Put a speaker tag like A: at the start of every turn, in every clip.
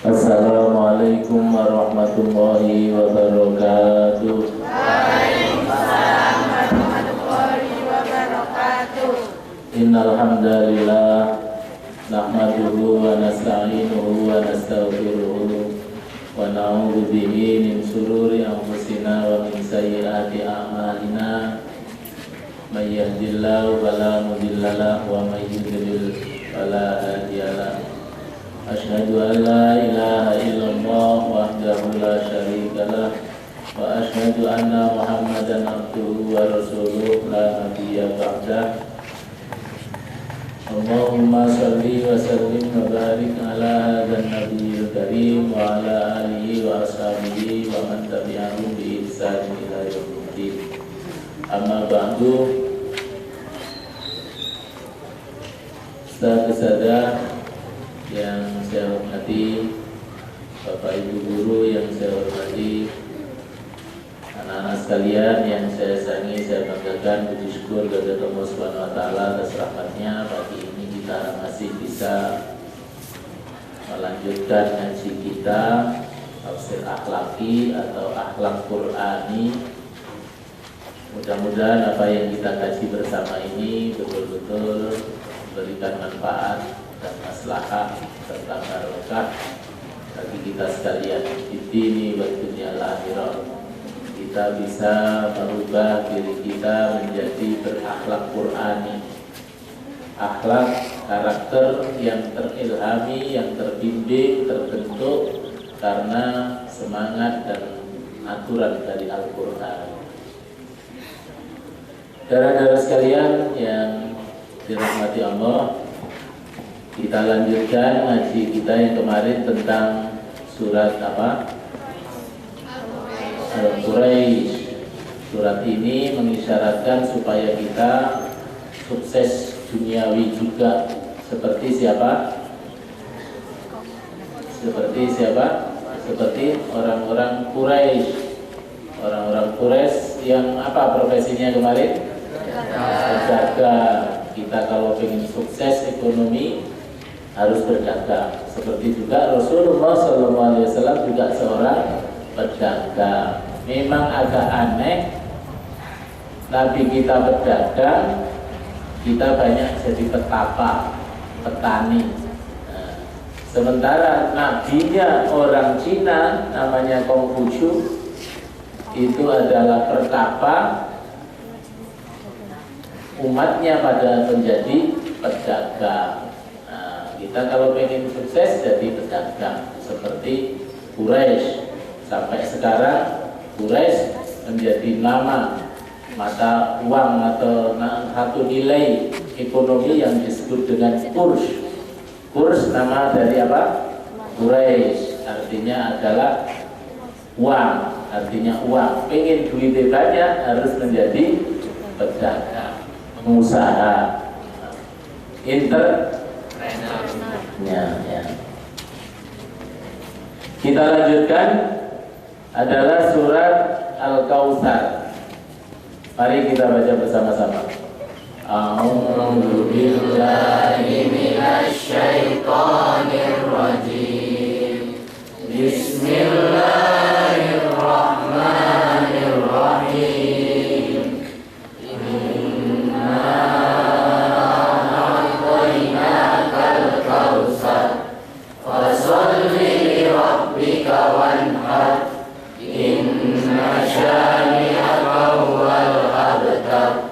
A: Assalamualaikum warahmatullahi wabarakatuh.
B: Waalaikumsalam warahmatullahi wabarakatuh.
A: Innal hamdalillah nahmaduhu wa nasta'inuhu wa nastaghfiruh wa na'udzu bihi min shururi anfusina wa min sayyiati a'malina. May yahdihillahu fala mudilla lahu wa may yudlil fala hadiya lahu. Asyhadu an la ilaha illallah wahdahu la syarika lah wa asyhadu anna Muhammadan abduhu wa rasuluh la nabiyya ba'dah. Allahumma shalli wa sallim wa barik ala hadzal nabiyil karim wa ala alihi wa ashabihi wa man tabi'ahum bi ihsan ila yaumiddin. Amma ba'du. Saudara yang saya hormati, Bapak Ibu guru yang saya hormati, anak-anak sekalian yang saya sayangi, saya banggakan, puji syukur kepada Allah Subhanahu wa taala atas rahmatnya. Pagi ini kita masih bisa melanjutkan ngaji kita tafsir akhlaki atau akhlak Qur'ani. Mudah-mudahan apa yang kita kaji bersama ini betul-betul memberikan manfaat dan maslahah serta barokah bagi kita sekalian di dini wa dunya akhirah. Kita bisa merubah diri kita menjadi berakhlak Qur'ani, akhlak karakter yang terilhami, yang terbimbing, terbentuk karena semangat dan aturan dari Al-Qur'an. Saudara-saudara sekalian yang dirahmati Allah, kita lanjutkan ngaji kita yang kemarin tentang surat apa? Al-Quraisy. Surat ini mengisyaratkan supaya kita sukses duniawi juga. Seperti siapa? Seperti siapa? Seperti orang-orang Quraisy. Orang-orang Quraisy yang apa profesinya kemarin? Berdagang. Kita kalau ingin sukses ekonomi harus berdagang. Seperti juga Rasulullah SAW juga seorang pedagang. Memang agak aneh, Nabi kita berdagang, kita banyak jadi petapa, petani. Nah, sementara nabinya orang Cina, namanya Konghucu, itu adalah pertapa, umatnya pada menjadi pedagang. Nah, kita kalau ingin sukses jadi pedagang seperti Quraisy. Sampai sekarang Quraisy menjadi nama mata uang atau satu nilai ekonomi yang disebut dengan kurs. Kurs nama dari apa? Quraisy, artinya adalah uang, artinya uang. Pengen duitnya banyak harus menjadi pedagang, pengusaha, entrepreneur. Ya. Kita lanjutkan adalah surat Al-Kautsar. Mari kita baca bersama-sama. A'udzu billahi minasy syaithanir rajim. Bismillahirrahmanirrahim. Fasalli li rabbika wanhar, inna syani'aka huwal abtar.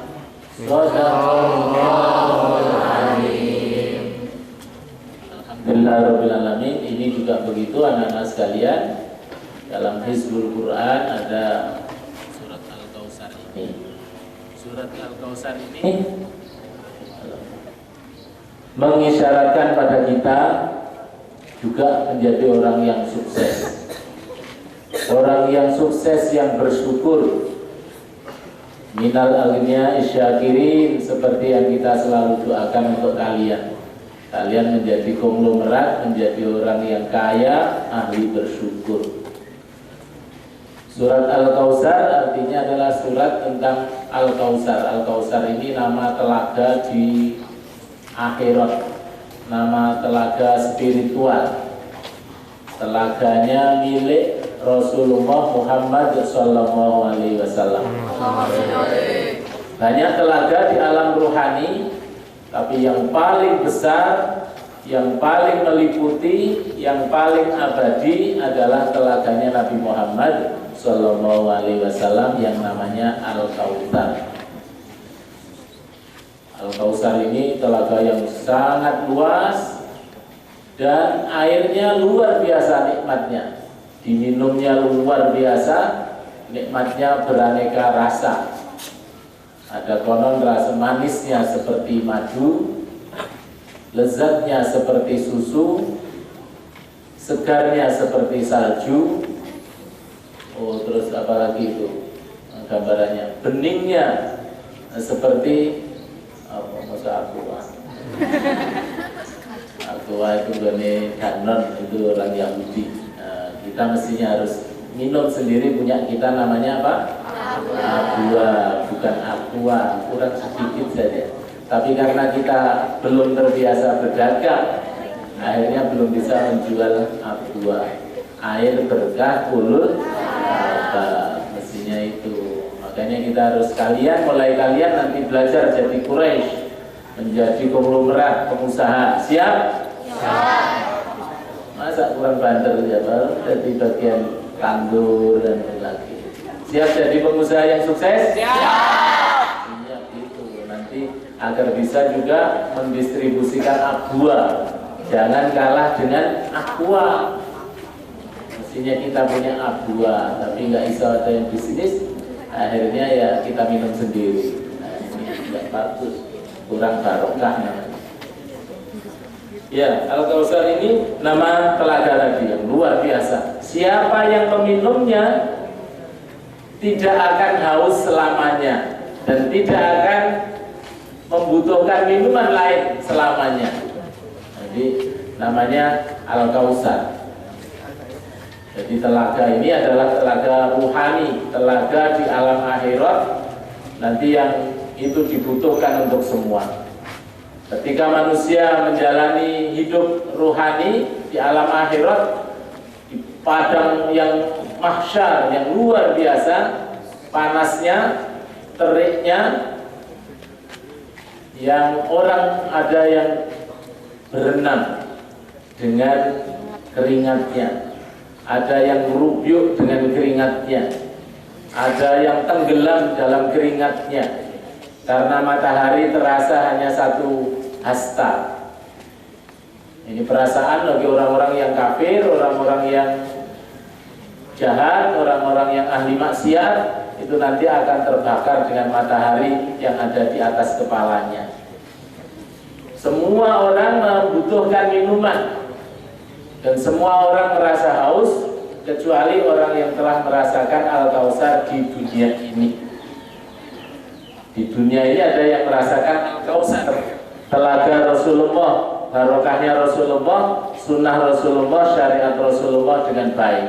A: Shadaqallahul azim. Alhamdulillahirabbil alamin. Ini juga begitu anak-anak sekalian. Dalam Hizbul Quran ada surat Al-Kautsar ini. Surat Al-Kautsar ini mengisyaratkan pada kita juga menjadi orang yang sukses. Orang yang sukses yang bersyukur. Minal aghnia isyakirin, seperti yang kita selalu doakan untuk kalian. Kalian menjadi konglomerat, menjadi orang yang kaya, ahli bersyukur. Surat Al-Kautsar artinya adalah surat tentang Al-Kautsar. Al-Kautsar ini nama telaga di akhirat, nama telaga spiritual. Telaganya milik Rasulullah Muhammad Sallallahu Alaihi Wasallam. Banyak telaga di alam ruhani, tapi yang paling besar, yang paling meliputi, yang paling abadi adalah telaganya Nabi Muhammad Sallallahu Alaihi Wasallam yang namanya Al-Kautsar. Al-Kautsar ini telaga yang sangat luas dan airnya luar biasa nikmatnya. Diminumnya luar biasa, nikmatnya beraneka rasa. Ada konon rasa manisnya seperti madu, lezatnya seperti susu, segarnya seperti salju. Oh, terus apa lagi itu gambarannya? Beningnya seperti apa? Masa aqua. Aqua itu gini Danon, itu orang Yahudi. Nah, kita mestinya harus minum sendiri punya kita, namanya apa? Aqua, bukan aqua, kurang sedikit saja. Tapi karena kita belum terbiasa berdagang, akhirnya belum bisa menjual aqua. Air berkah ulul mestinya itu. Makanya kita harus mulai kalian nanti belajar jadi Quraisy, menjadi konglomerat pengusaha. Siap? Masa kurang banter ya, baru jadi bagian tandur dan lagi. Siap jadi pengusaha yang sukses? Siap itu. Nanti agar bisa juga mendistribusikan aqua. Jangan kalah dengan aqua. Mestinya kita punya aqua, tapi nggak bisa ada yang bisnis. Akhirnya ya kita minum sendiri. Nah, ini tidak bagus, kurang barokah namanya. Ya, Al-Kautsar ini nama telaga tadi yang luar biasa. Siapa yang meminumnya tidak akan haus selamanya dan tidak akan membutuhkan minuman lain selamanya. Jadi namanya Al-Kautsar. Jadi telaga ini adalah telaga ruhani, telaga di alam akhirat nanti yang itu dibutuhkan untuk semua. Ketika manusia menjalani hidup ruhani di alam akhirat, di padang yang mahsyar yang luar biasa, panasnya, teriknya, yang orang ada yang berenang dengan keringatnya, ada yang merubyuk dengan keringatnya, ada yang tenggelam dalam keringatnya, karena matahari terasa hanya satu hasta. Ini perasaan bagi orang-orang yang kafir, orang-orang yang jahat, orang-orang yang ahli maksiat, itu nanti akan terbakar dengan matahari yang ada di atas kepalanya. Semua orang membutuhkan minuman dan semua orang merasa haus, kecuali orang yang telah merasakan Al-Kautsar di dunia ini. Di dunia ini ada yang merasakan Al-Kautsar, telaga Rasulullah, barokahnya Rasulullah, sunnah Rasulullah, syariat Rasulullah dengan baik.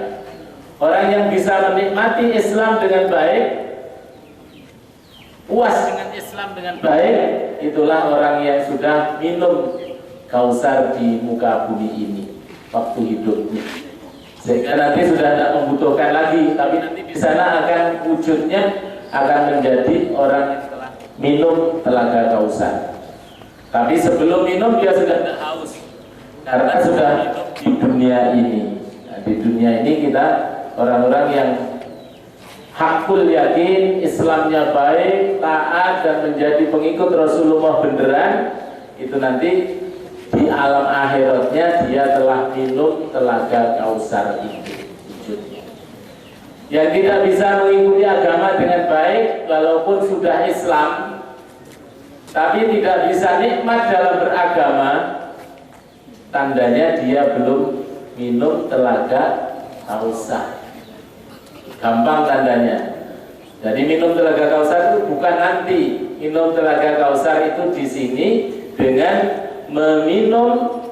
A: Orang yang bisa menikmati Islam dengan baik, puas dengan Islam dengan baik, itulah orang yang sudah minum Kautsar di muka bumi ini waktu hidupnya. Sehingga nanti sudah tidak membutuhkan lagi, tapi nanti di sana akan wujudnya akan menjadi orang yang telah minum telaga Kautsar. Tapi sebelum minum dia sudah tidak haus, karena sudah hidup di dunia ini. Nah, di dunia ini kita orang-orang yang hakul yakin, Islamnya baik, taat dan menjadi pengikut Rasulullah beneran, itu nanti di alam akhiratnya dia telah minum telaga Kautsar ini wujudnya. Yang tidak bisa mengikuti agama dengan baik walaupun sudah Islam, tapi tidak bisa nikmat dalam beragama, tandanya dia belum minum telaga Kautsar. Gampang tandanya. Jadi minum telaga Kautsar itu bukan nanti. Minum telaga Kautsar itu di sini dengan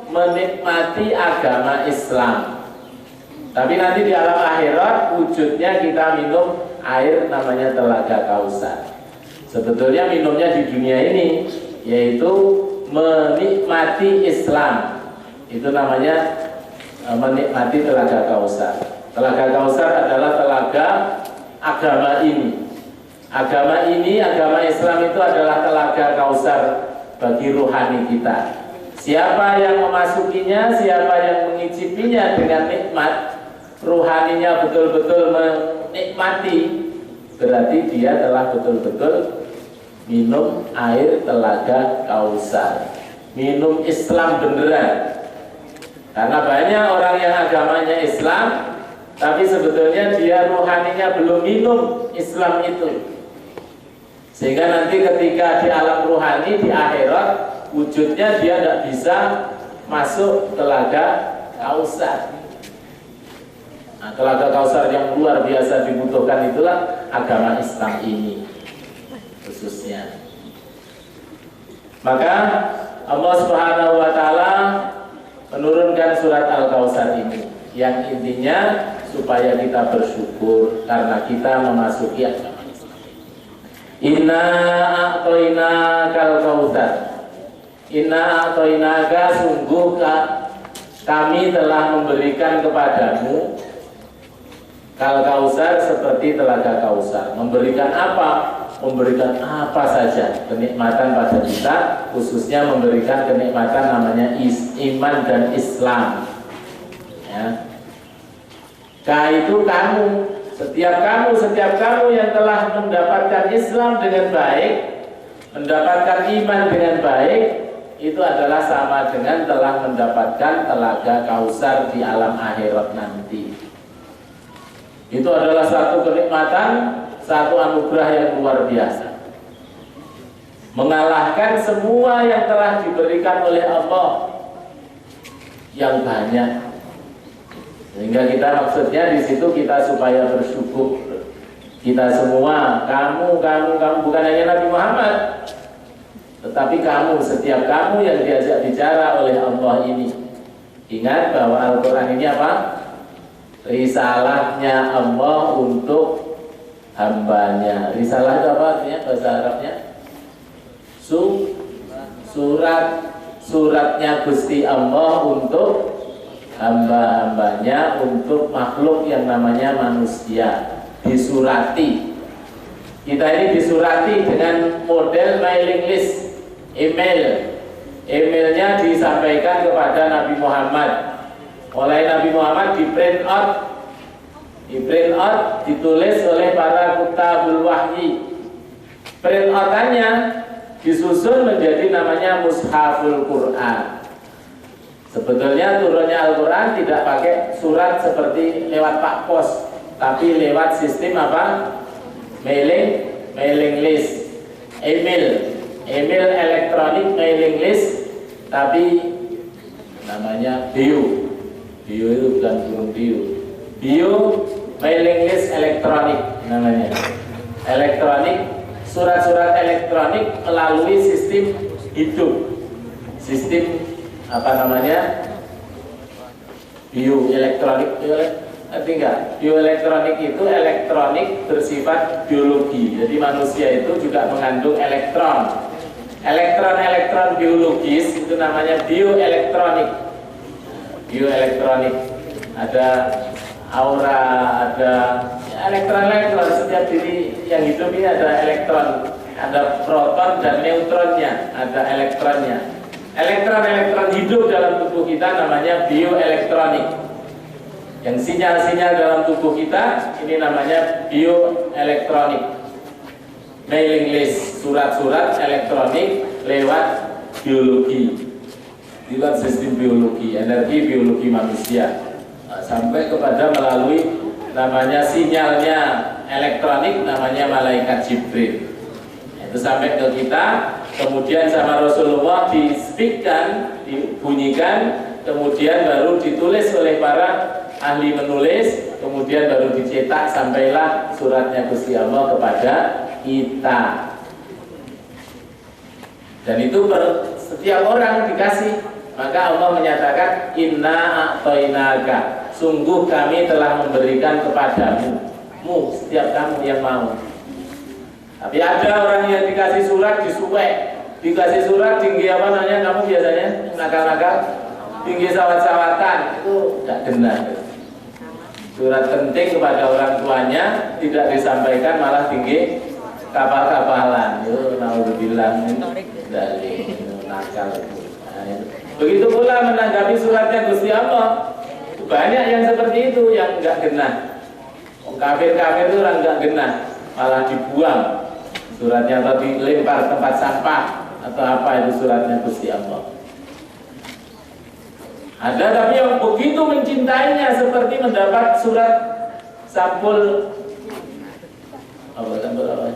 A: menikmati agama Islam. Tapi nanti di alam akhirat wujudnya kita minum air namanya telaga Kautsar. Sebetulnya minumnya di dunia ini yaitu menikmati Islam. Itu namanya menikmati telaga Kausar. Telaga Kausar adalah telaga agama ini. Agama ini, agama Islam itu adalah telaga Kausar bagi rohani kita. Siapa yang memasukinya, siapa yang mengicipinya dengan nikmat, rohaninya betul-betul menikmati, berarti dia telah betul-betul minum air telaga Kausar, minum Islam beneran. Karena banyak orang yang agamanya Islam, tapi sebetulnya dia rohaninya belum minum Islam itu. Sehingga nanti ketika di alam rohani, di akhirat, wujudnya dia tidak bisa masuk telaga Kausar. Nah, telaga Kausar yang luar biasa dibutuhkan itulah agama Islam ini khususnya. Maka Allah Subhanahu wa taala menurunkan surat Al-Kausar ini yang intinya supaya kita bersyukur karena kita memasuki agama Islam. Inna a'tainakal kautsar. Inna a'tainaka, sungguh kami telah memberikan kepadamu kal kausar, seperti telaga Kausar. Memberikan apa? Memberikan apa saja kenikmatan pada kita, khususnya memberikan kenikmatan namanya iman dan Islam. Ya. Ka itu kamu, setiap kamu yang telah mendapatkan Islam dengan baik, mendapatkan iman dengan baik, itu adalah sama dengan telah mendapatkan telaga Kausar di alam akhirat nanti. Itu adalah satu kenikmatan, satu anugerah yang luar biasa, mengalahkan semua yang telah diberikan oleh Allah yang banyak. Sehingga kita maksudnya di situ kita supaya bersyukur. Kita semua, kamu bukan hanya Nabi Muhammad, tetapi kamu, setiap kamu yang diajak bicara oleh Allah ini. Ingat bahwa Al-Quran ini apa? Risalahnya Allah untuk hambanya. Risalah itu apa artinya bahasa Arabnya? Suratnya Gusti Allah untuk hamba-hambanya, untuk makhluk yang namanya manusia. Disurati. Kita ini disurati dengan model mailing list, emailnya disampaikan kepada Nabi Muhammad. Oleh Nabi Muhammad di print out, ditulis oleh para kutabul wahyi. Print outannya disusun menjadi namanya Mushaful Quran. Sebetulnya turunnya Al-Quran tidak pakai surat seperti lewat Pak Pos, tapi lewat sistem apa? Mailing list, email elektronik mailing list, tapi namanya bio itu bukan burung bio mailing list elektronik namanya. Elektronik, surat-surat elektronik melalui sistem hidup, sistem apa namanya, bioelektronik. Bioelektronik itu elektronik bersifat biologi. Jadi manusia itu juga mengandung elektron biologis, itu namanya bioelektronik. Ada aura, ada elektron. Setiap diri yang hidup ini ada elektron, ada proton dan neutronnya, ada elektronnya. Elektron hidup dalam tubuh kita namanya bioelektronik. Yang sinyal-sinyal dalam tubuh kita ini namanya bioelektronik. Mailing list, surat-surat elektronik lewat biologi, lewat sistem biologi, energi biologi manusia, sampai kepada melalui namanya sinyalnya elektronik, namanya malaikat Jibril. Itu sampai ke kita, kemudian sama Rasulullah di-speakkan, dibunyikan, kemudian baru ditulis oleh para ahli menulis, kemudian baru dicetak, sampailah suratnya Gusti Allah kepada kita. Dan itu setiap orang dikasih. Maka Allah menyatakan inna a'tainaka, sungguh kami telah memberikan kepadamu, setiap kamu yang mau. Tapi ada orang yang dikasih surat disuwek, dikasih surat tinggi apa namanya kamu biasanya nakal-nakal, tinggi sawat-sawatan itu tidak benar. Surat penting kepada orang tuanya tidak disampaikan, malah tinggi kapal-kapalan. Itu naudzubillah dari nakal. Begitu pula menanggapi suratnya Gusti Allah. Banyak yang seperti itu yang enggak genah. Kafir-kafir itu orang enggak genah, malah dibuang suratnya atau dilempar tempat sampah atau apa itu suratnya Gusti Allah. Ada tapi yang begitu mencintainya seperti mendapat surat sampul apa?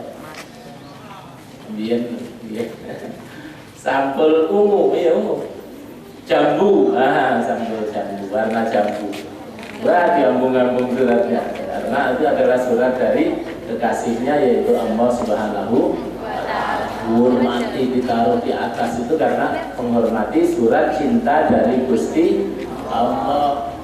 A: Sampul ungu, ya ungu. Jambu, sampul jambu, warna jambu. Wah, diambung-ambung suratnya. Karena itu adalah surat dari kekasihnya, yaitu Allah Subhanahu wa Ta'ala. Hormati ditaruh di atas itu karena menghormati surat cinta dari Gusti Allah.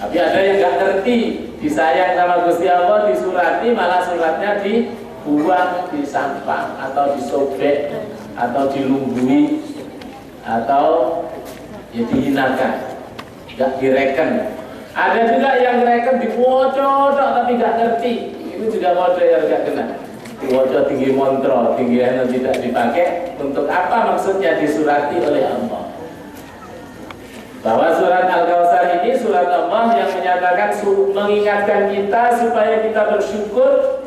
A: Tapi ada yang nggak ngerti, disayang sama Gusti Allah, disurati malah suratnya dibuang di sampah atau disobek atau dilunggui atau ya dihinakan, nggak direken. Ada juga yang direken diwocok tapi nggak ngerti, itu juga mode yang nggak kena. Wajah tinggi montro, tinggi energi tidak dipakai. Untuk apa maksudnya disurati oleh Allah? Bahwa surat Al-Kautsar ini surat Allah yang menyatakan, mengingatkan kita supaya kita bersyukur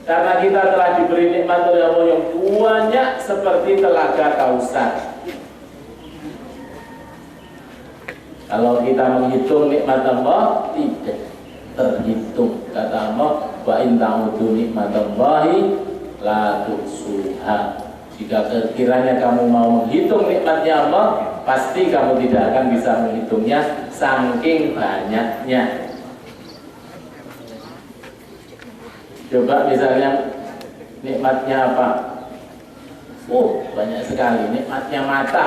A: karena kita telah diberi nikmat oleh Allah yang banyak seperti telaga Kautsar. Kalau kita menghitung nikmat Allah, tidak terhitung. Kata Allah, wa in ta'udu nikmatallahi la tuhsuha. Jika kiranya kamu mau menghitung nikmatnya Allah, pasti kamu tidak akan bisa menghitungnya, saking banyaknya. Coba misalnya nikmatnya apa? Banyak sekali. Nikmatnya mata.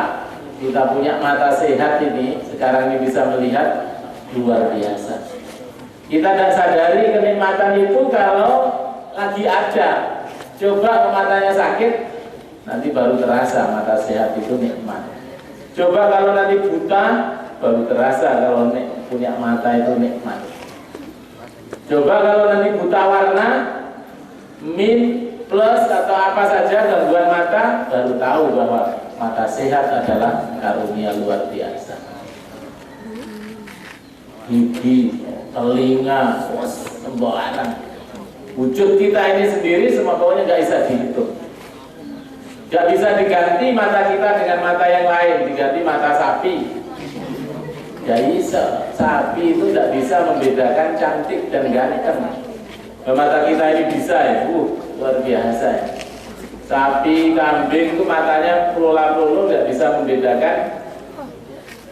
A: Kita punya mata sehat ini, sekarang ini bisa melihat, luar biasa. Kita tidak sadari kenikmatan itu kalau lagi ada. Coba matanya sakit, nanti baru terasa mata sehat itu nikmat. Coba kalau nanti buta, baru terasa kalau punya mata itu nikmat. Coba kalau nanti buta warna, min, plus atau apa saja gangguan mata, baru tahu bahwa mata sehat adalah karunia luar biasa. Gigi, telinga, pembawaran, wujud kita ini sendiri semua pokoknya nggak bisa dihitung. Nggak bisa diganti mata kita dengan mata yang lain, diganti mata sapi. Ya bisa, sapi itu tidak bisa membedakan cantik dan ganteng. Mata kita ini bisa ya, luar biasa ya. Sapi, kambing itu matanya puluh-puluh nggak bisa membedakan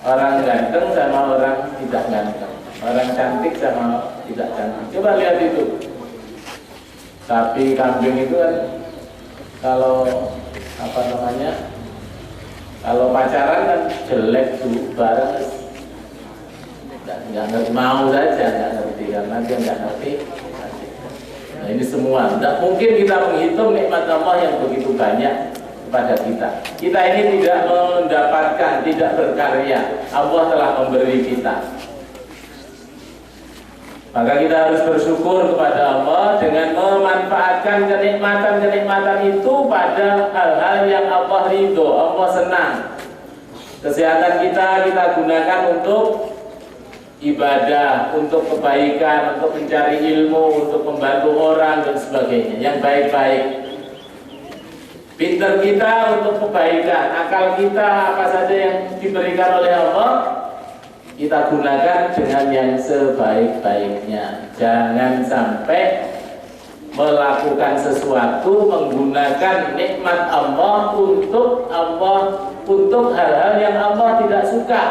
A: orang ganteng sama orang tidak ganteng, orang cantik sama tidak cantik. Coba lihat itu. Sapi, kambing itu kan kalau apa namanya? Kalau pacaran kan jelek tuh barang, nggak ngerti, mau saja nggak ngerti karena dia nggak ngerti. Nah ini semua, tidak mungkin kita menghitung nikmat Allah yang begitu banyak kepada kita. Kita ini tidak mendapatkan, tidak berkarya. Allah telah memberi kita. Maka kita harus bersyukur kepada Allah dengan memanfaatkan kenikmatan-kenikmatan itu pada hal-hal yang Allah ridho, Allah senang. Kesehatan kita gunakan untuk ibadah, untuk kebaikan, untuk mencari ilmu, untuk membantu orang dan sebagainya yang baik-baik. Pinter kita untuk kebaikan, akal kita apa saja yang diberikan oleh Allah, kita gunakan dengan yang sebaik-baiknya. Jangan sampai melakukan sesuatu menggunakan nikmat Allah untuk hal-hal yang Allah tidak suka.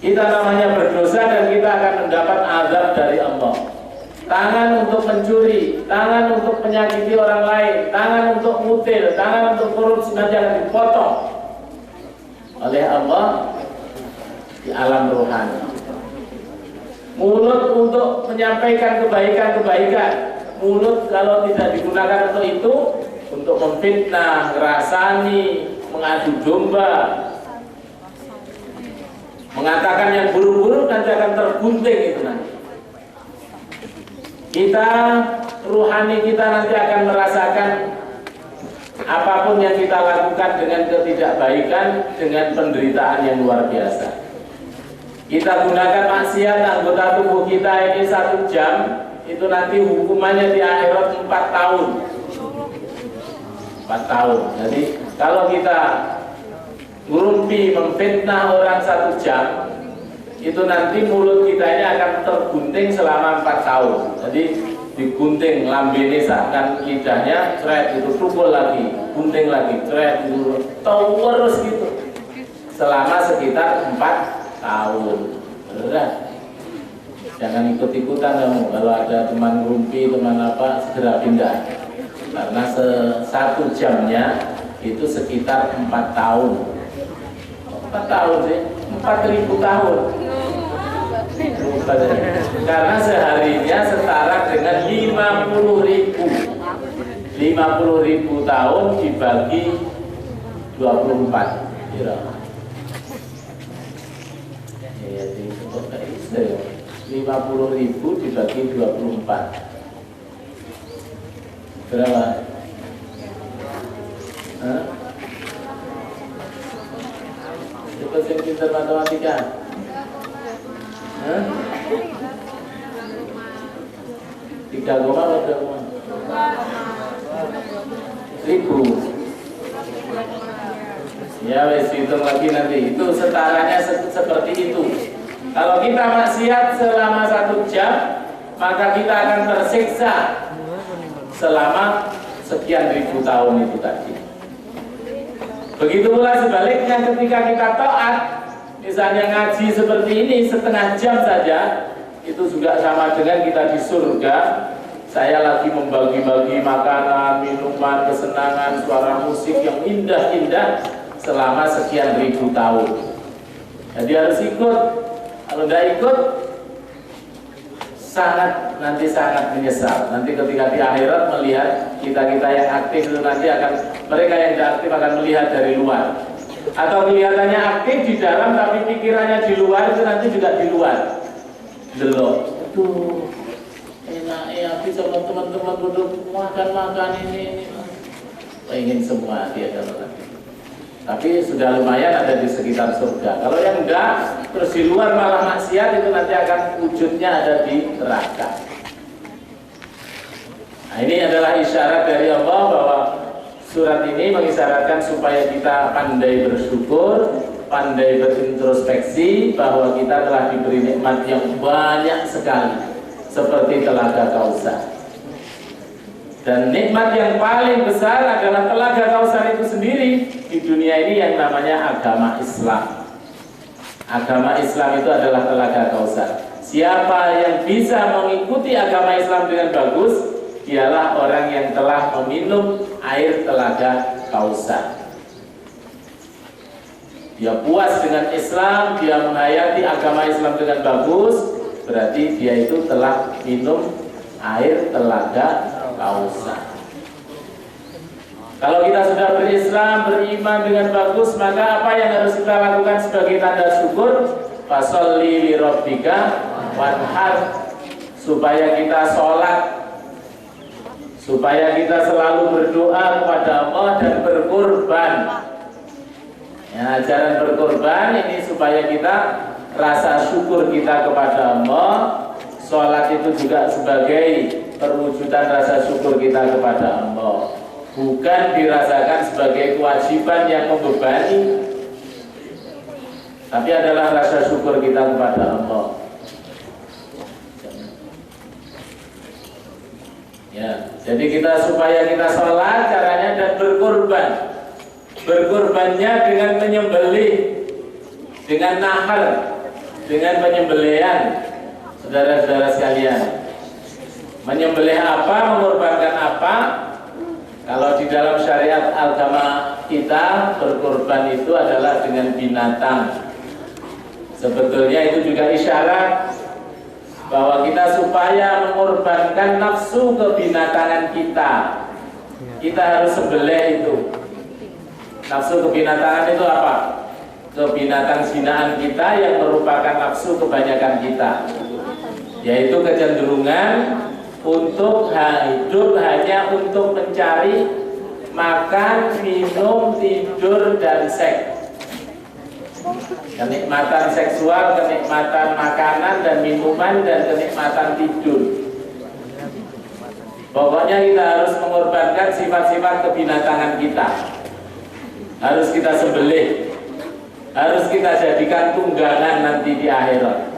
A: Kita namanya berdosa dan kita akan mendapat azab dari Allah. Tangan untuk mencuri, tangan untuk menyakiti orang lain, tangan untuk mutil, tangan untuk korupsi, nanti akan dipotong oleh Allah di alam rohani. Mulut untuk menyampaikan kebaikan-kebaikan. Mulut kalau tidak digunakan untuk itu, untuk memfitnah, ngerasani, mengadu domba, Mengatakan yang buruk-buruk nanti akan tergunting itu nanti. Kita, ruhani kita nanti akan merasakan apapun yang kita lakukan dengan ketidakbaikan, dengan penderitaan yang luar biasa. Kita gunakan maksiat, anggota tubuh kita ini 1 jam, itu nanti hukumannya di akhirat 4 tahun. 4 tahun. Jadi kalau kita ngurumpi, memfitnah orang 1 jam, itu nanti mulut kita ini akan tergunting selama 4 tahun. Jadi digunting, lambene seakan lidahnya, cret itu tukul lagi, gunting lagi, cret itu terus gitu selama sekitar 4 tahun. Berat. Jangan ikut-ikutan kamu. Kalau ada teman ngurumpi, teman apa, segera pindah. Karena 1 jamnya itu sekitar 4 tahun. 4 tahun sih, 4.000 tahun. Karena seharinya setara dengan 50.000. 50.000 tahun dibagi 24. Kira. Ya, itu 50.000 dibagi 24. Berapa? Hah? Coba yang pintar matematika. Hah? 3 koma atau 1.000? Ya wes hitung lagi nanti. Itu setaranya seperti itu. Kalau kita maksiat selama 1 jam, maka kita akan tersiksa selama sekian ribu tahun itu tadi. Begitu pula sebaliknya ketika kita taat, misalnya ngaji seperti ini 1/2 jam saja, itu juga sama dengan kita di surga. Saya lagi membagi-bagi makanan, minuman, kesenangan, suara musik yang indah-indah selama sekian ribu tahun. Jadi harus ikut. Kalau tidak ikut, nanti sangat menyesal. Nanti ketika di akhirat melihat kita-kita yang aktif itu nanti mereka yang tidak aktif akan melihat dari luar. Atau kelihatannya aktif di dalam tapi pikirannya di luar, itu nanti juga di luar. Delok. Aduh, enak ya, bisa teman-teman duduk makan ini. Pengen semua dia dalam. Tapi sudah lumayan ada di sekitar surga. Kalau yang enggak, terus di luar malah maksiat, itu nanti akan wujudnya ada di neraka. Nah, ini adalah isyarat dari Allah bahwa surat ini mengisyaratkan supaya kita pandai bersyukur, pandai berintrospeksi bahwa kita telah diberi nikmat yang banyak sekali, seperti Telaga Kausar. Dan nikmat yang paling besar adalah Telaga Kausar itu sendiri di dunia ini yang namanya agama Islam. Agama Islam itu adalah Telaga Kausar. Siapa yang bisa mengikuti agama Islam dengan bagus, dialah orang yang telah meminum air Telaga Kausar. Dia puas dengan Islam, dia menghayati agama Islam dengan bagus, berarti dia itu telah minum air Telaga Kausar. Kalau kita sudah berislam, beriman dengan bagus, maka apa yang harus kita lakukan sebagai tanda syukur? Fasholli li rabbika wanhar, supaya kita sholat, supaya kita selalu berdoa kepada Allah dan berkorban. Ya, ajaran berkorban ini supaya kita rasa syukur kita kepada Allah. Sholat itu juga sebagai perwujudan rasa syukur kita kepada Allah, bukan dirasakan sebagai kewajiban yang membebani, tapi adalah rasa syukur kita kepada Allah. Ya, jadi supaya kita sholat caranya dan berkorban. Berkorbannya dengan menyembelih, dengan nahar, dengan penyembelihan. Saudara-saudara sekalian, menyembelih apa, mengorbankan apa? Kalau di dalam syariat agama kita, berkorban itu adalah dengan binatang. Sebetulnya itu juga isyarat bahwa kita supaya mengorbankan nafsu kebinatangan kita, kita harus sembelih itu. Nafsu kebinatangan itu apa? kebinatang jinaan kita yang merupakan nafsu kebanyakan kita, yaitu kecenderungan untuk hidup hanya untuk mencari makan, minum, tidur, dan seks. Kenikmatan seksual, kenikmatan makanan dan minuman, dan kenikmatan tidur. Pokoknya kita harus mengorbankan sifat-sifat kebinatangan kita. Harus kita sembelih, harus kita jadikan tunggangan nanti di akhirat.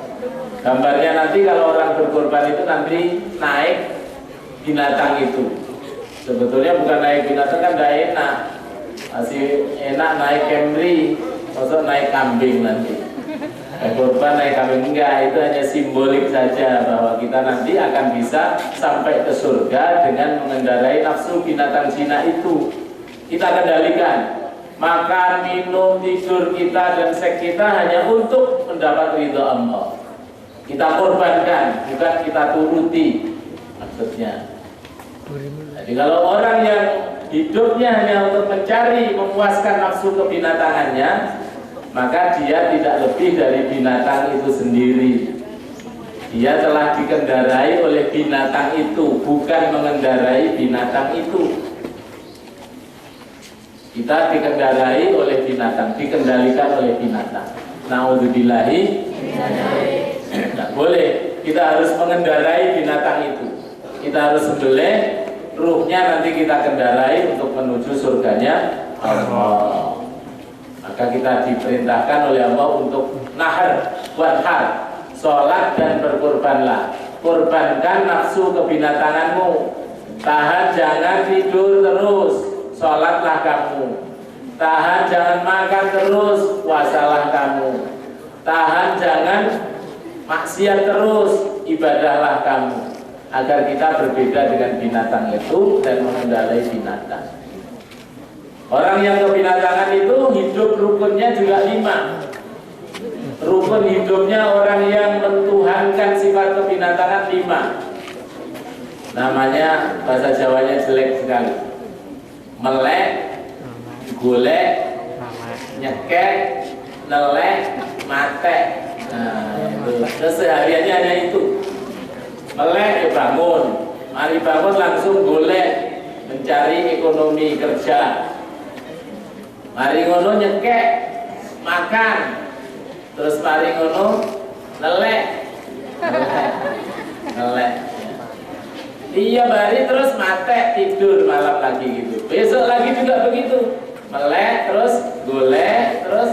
A: Gambarnya nanti kalau orang berkorban itu nanti naik binatang itu. Sebetulnya bukan naik binatang, kan tidak enak. Masih enak naik Camry, maksud naik kambing nanti. Korban naik kambing enggak, itu hanya simbolik saja bahwa kita nanti akan bisa sampai ke surga dengan mengendarai nafsu binatang zina itu. Kita kendalikan makan, minum, tidur kita dan seks kita hanya untuk mendapat ridha Allah. Kita korbankan, bukan kita turuti maksudnya. Jadi kalau orang yang hidupnya hanya untuk mencari memuaskan nafsu kebinatangannya, maka dia tidak lebih dari binatang itu sendiri. Dia telah dikendarai oleh binatang itu, bukan mengendarai binatang itu. Kita dikendarai oleh binatang, dikendalikan oleh binatang. Na'udzubillahi. Tidak boleh. Kita harus mengendarai binatang itu. Kita harus sembelih, ruhnya nanti kita kendarai untuk menuju surganya Allah. Maka kita diperintahkan oleh Allah untuk nahar, wanhar, sholat dan berkorbanlah. Korbankan nafsu kebinatanganmu. Tahan jangan tidur terus, sholatlah kamu. Tahan jangan makan terus, puasalah kamu. Tahan jangan maksiat terus, ibadahlah kamu. Agar kita berbeda dengan binatang itu dan mengendarai binatang. Orang yang kebinatangan itu hidup rukunnya juga 5. Rukun hidupnya orang yang mentuhankan sifat kebinatangan 5. Namanya bahasa Jawanya jelek sekali. Melek, golek, nyekek, nelek, matek. Nah, itu. Kesehariannya hanya itu. Melek ya bangun, mari bangun langsung golek, mencari ekonomi kerja. Mari ngono nyekek, makan. Terus mari ngono nelek. Nelek. Iya bari terus matek, tidur malam lagi gitu. Besok lagi juga begitu. Melek terus golek, terus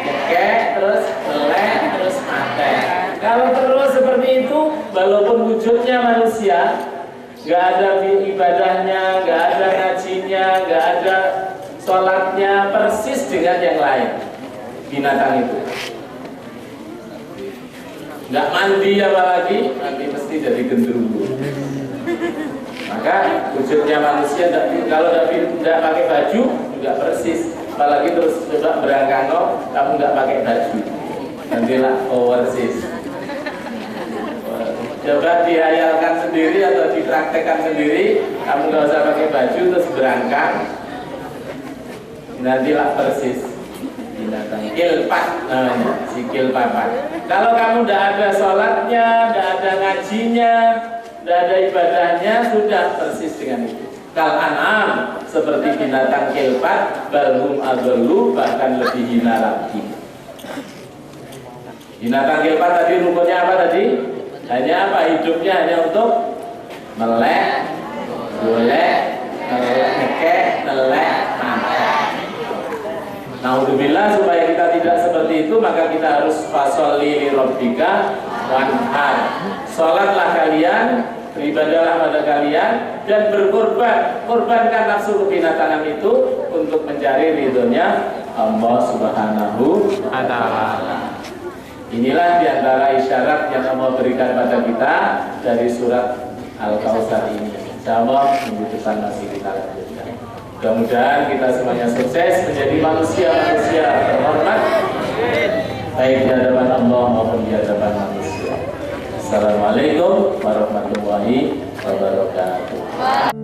A: nyekek, terus nelek, terus matek. Kalau terus seperti itu, walaupun wujudnya manusia, nggak ada ibadahnya, nggak ada ngajinya, nggak ada sholatnya, persis dengan yang lain binatang itu. Nggak mandi apalagi, nanti mesti jadi genderuwo. Maka wujudnya manusia kalau tidak pakai baju juga persis. Apalagi terus coba berangkano, kamu nggak pakai baju, nantilah overseas. Coba dihayalkan sendiri atau dipraktekkan sendiri, kamu nggak usah pakai baju terus berangkat, nantilah persis binatang kilpat namanya, si kilpapat. Kalau kamu tidak ada sholatnya, tidak ada ngajinya, tidak ada ibadahnya, sudah persis dengan itu. Kal an'am, seperti binatang kilpat, balhum adallu, bahkan lebih hina lagi. Binatang kilpat tadi rukunnya apa tadi? Hanya apa? Hidupnya hanya untuk melek, golek, ngekek, nelek, makan. Naudzubillah, supaya kita tidak seperti itu, maka kita harus fasolli li rabbika wanhar. Sholatlah kalian, beribadahlah pada kalian, dan berkorban. Korbankan nafsu kebinatangan itu untuk mencari ridhonya Allah Subhanahu wa ta'ala. Inilah diantara isyarat yang Allah berikan pada kita dari surat Al-Kautsar ini. Insyaallah minggu depan masih kita lanjutkan. Mudah-mudahan kita semuanya sukses menjadi manusia-manusia terhormat, baik di hadapan Allah maupun di hadapan manusia. Assalamualaikum warahmatullahi wabarakatuh.